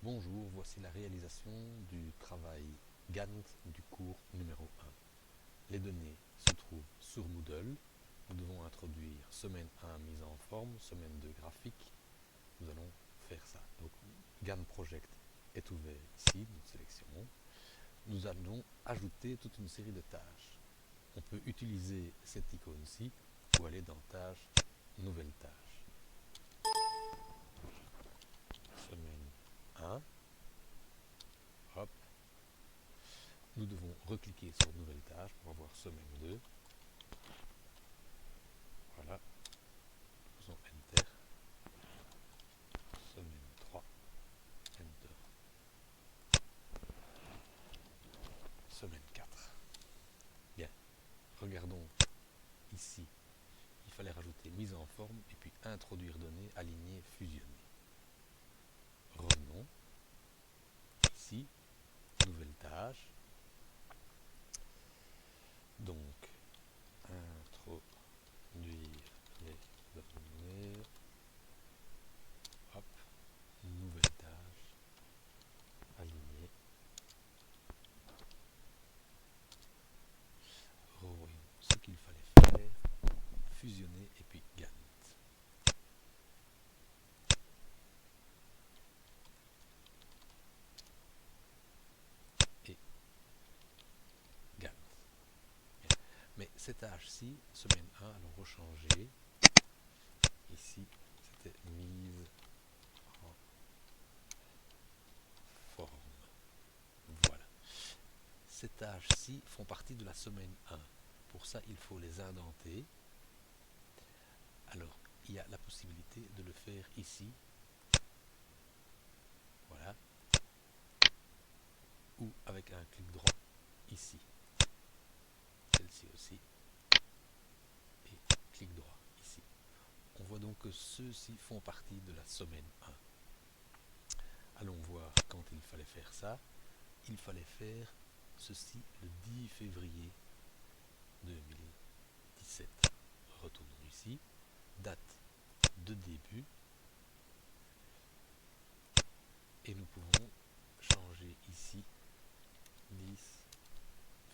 Bonjour, voici la réalisation du travail Gantt du cours numéro 1. Les données se trouvent sur Moodle. Nous devons introduire semaine 1 mise en forme, semaine 2 graphique. Nous allons faire ça. Donc Gantt Project est ouvert ici, nous sélectionnons. Nous allons ajouter toute une série de tâches. On peut utiliser cette icône-ci ou aller dans Tâches, Nouvelle tâche. Semaine 1. Hop. Nous devons recliquer sur Nouvelle tâche pour avoir semaine 2. Voilà. Faisons Enter. Semaine 3. Enter. Semaine 4. Bien. Regardons ici. Il fallait rajouter mise en forme et puis introduire données, aligner, fusionner. Revenons. Ici. Nouvelle tâche. Donc, introduire les données. Hop. Nouvelle tâche. Aligner. Revoyons ce qu'il fallait faire. Fusionner et puis Gantt. Et Gantt. Bien. Mais cette tâche-ci, semaine 1, allons rechanger. Ici, c'était mise en forme. Voilà. Ces tâches-ci font partie de la semaine 1. Pour ça, il faut les indenter. Alors, il y a la possibilité de le faire ici. Voilà. Ou avec un clic droit ici. Celle-ci aussi. Et clic droit ici. On voit donc que ceux-ci font partie de la semaine 1. Allons voir quand il fallait faire ça. Il fallait faire ceci le 10 février 2017. Retournons ici. Date de début. Et nous pouvons changer ici 10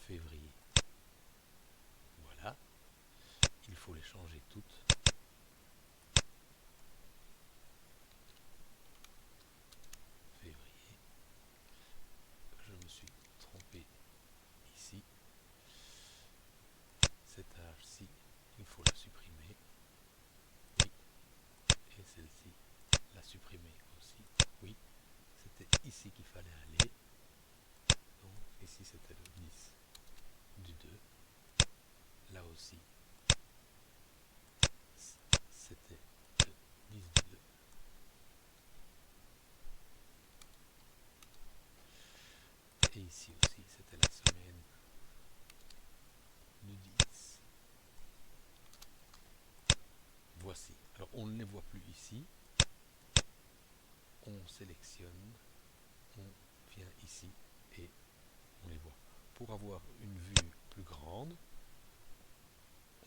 février. Voilà. Il faut les changer toutes. Février. Je me suis trompé ici. Cette tâche-ci, il faut la supprimer. Oui. Et celle-ci, la supprimer aussi. Oui. C'était ici qu'il fallait aller. Donc ici c'était le 10 du 2. Là aussi, c'était le 10 du 2. Et ici aussi, c'était la semaine du 10. Voici. Alors, on ne les voit plus ici. On sélectionne. On vient ici et on les voit. Pour avoir une vue plus grande,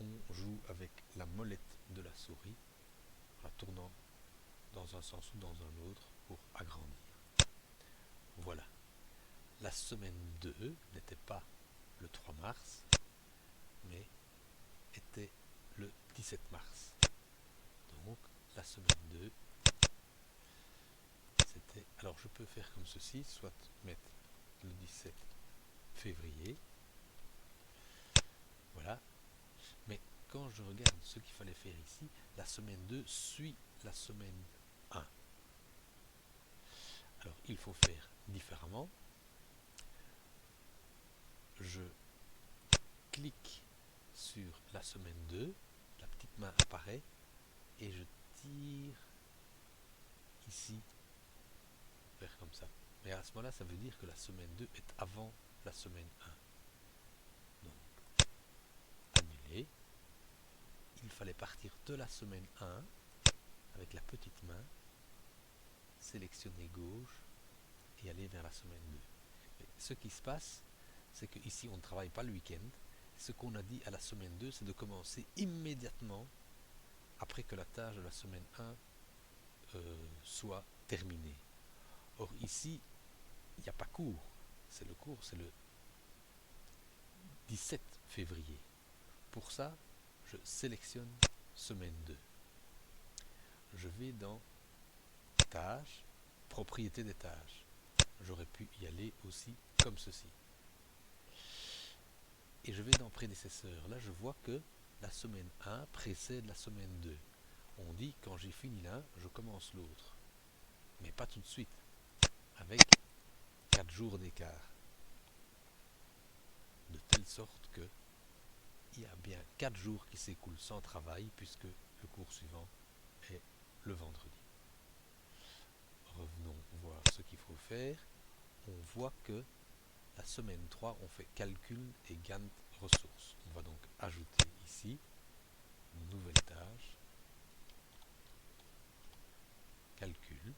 on joue avec la molette de la souris en la tournant dans un sens ou dans un autre pour agrandir. Voilà. La semaine 2 n'était pas le 3 mars, mais était le 17 mars. Donc, la semaine 2, c'était... Alors, je peux faire comme ceci, soit mettre le 17 février. Voilà. Mais quand je regarde ce qu'il fallait faire ici, la semaine 2 suit la semaine 1. Alors, il faut faire différemment. Je clique sur la semaine 2, la petite main apparaît et je tire ici vers comme ça. Mais à ce moment-là, ça veut dire que la semaine 2 est avant la semaine 1. Donc, annuler. Il fallait partir de la semaine 1 avec la petite main, sélectionner gauche et aller vers la semaine 2. Mais ce qui se passe, c'est qu'ici on ne travaille pas le week-end. Ce qu'on a dit à la semaine 2, c'est de commencer immédiatement après que la tâche de la semaine 1 soit terminée. Or ici, il n'y a pas cours. C'est le 17 février. Pour ça, je sélectionne semaine 2. Je vais dans tâches, propriété des tâches. J'aurais pu y aller aussi comme ceci. Et je vais dans prédécesseur. Là, je vois que la semaine 1 précède la semaine 2. On dit quand j'ai fini l'un, je commence l'autre. Mais pas tout de suite, avec 4 jours d'écart. De telle sorte que il y a bien 4 jours qui s'écoulent sans travail, puisque le cours suivant est le vendredi. Revenons voir ce qu'il faut faire. On voit que la semaine 3, on fait calcul et Gantt ressources. On va donc ajouter ici une nouvelle tâche, calcul,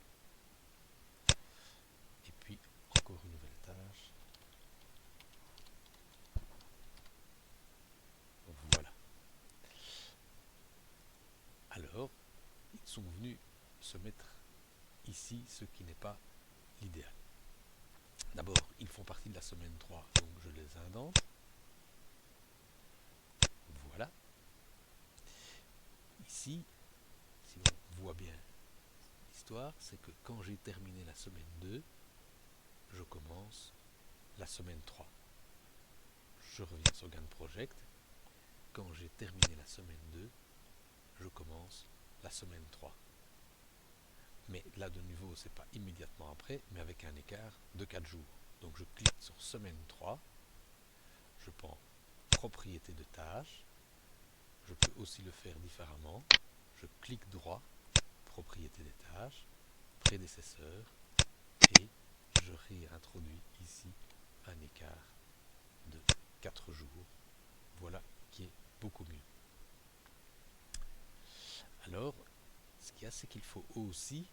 et puis encore une nouvelle tâche. Voilà. Alors, ils sont venus se mettre ici, ce qui n'est pas l'idéal. D'abord, ils font partie de la semaine 3, donc je les indente. Voilà. Ici, si on voit bien l'histoire, c'est que quand j'ai terminé la semaine 2, je commence la semaine 3. Je reviens sur Gantt Project. Quand j'ai terminé la semaine 2, je commence la semaine 3. Mais là, de nouveau, c'est pas immédiatement après, mais avec un écart de 4 jours. Donc je clique sur semaine 3, je prends propriété de tâche, je peux aussi le faire différemment, je clique droit, propriété des tâches, prédécesseur, et je réintroduis ici un écart de 4 jours. Voilà qui est beaucoup mieux. Alors, ce qu'il y a, c'est qu'il faut aussi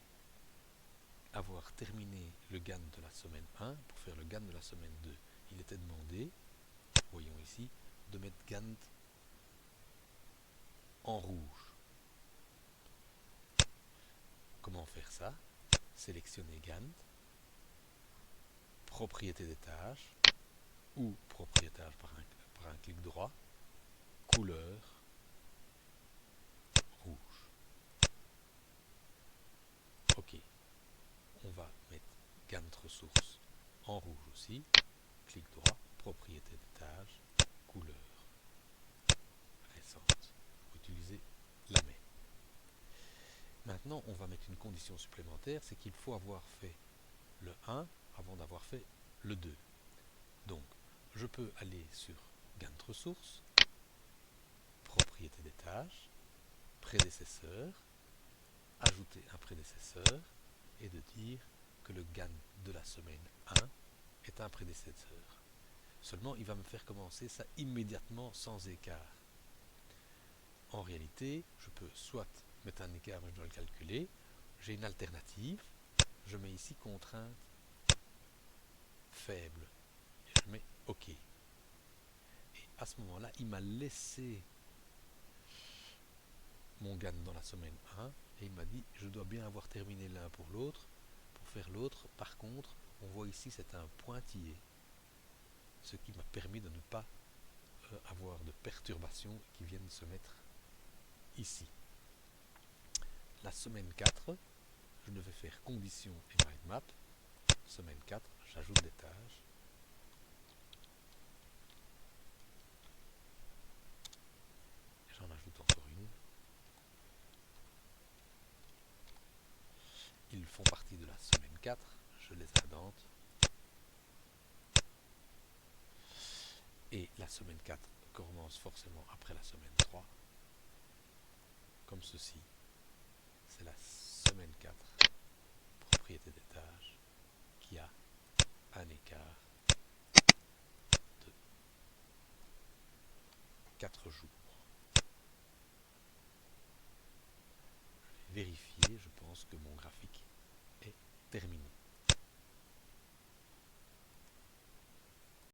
avoir terminé le Gantt de la semaine 1 pour faire le Gantt de la semaine 2. Il était demandé, voyons ici, de mettre Gantt en rouge. Comment faire ça? Sélectionner Gantt, propriété des tâches, ou propriétaire par un clic droit, couleur, rouge. Ok, on va mettre Gantt ressources en rouge aussi, clic droit, propriété des tâches, couleur récente. Utiliser la main. Maintenant, on va mettre une condition supplémentaire, c'est qu'il faut avoir fait le 1 avant d'avoir fait le 2. Donc, je peux aller sur Gantt ressources, propriété des tâches, prédécesseur, ajouter un prédécesseur et de dire que le Gantt de la semaine 1 est un prédécesseur. Seulement, il va me faire commencer ça immédiatement sans écart. En réalité, je peux soit mettre un écart, mais je dois le calculer. J'ai une alternative. Je mets ici contrainte faible. Et je mets OK. Et à ce moment-là, il m'a laissé mon Gantt dans la semaine 1 et il m'a dit je dois bien avoir terminé l'un pour l'autre. Pour faire l'autre, par contre, on voit ici c'est un pointillé, ce qui m'a permis de ne pas avoir de perturbations qui viennent se mettre ici. La semaine 4, je devais faire condition et mind map. Semaine 4, j'ajoute des tâches. J'en ajoute encore une. Ils font partie de la semaine 4, je les indente. Et la semaine 4 commence forcément après la semaine 3, comme ceci. C'est la semaine 4, propriété des tâches, qui a un écart de 4 jours. Je vais vérifier, je pense que mon graphique est terminé.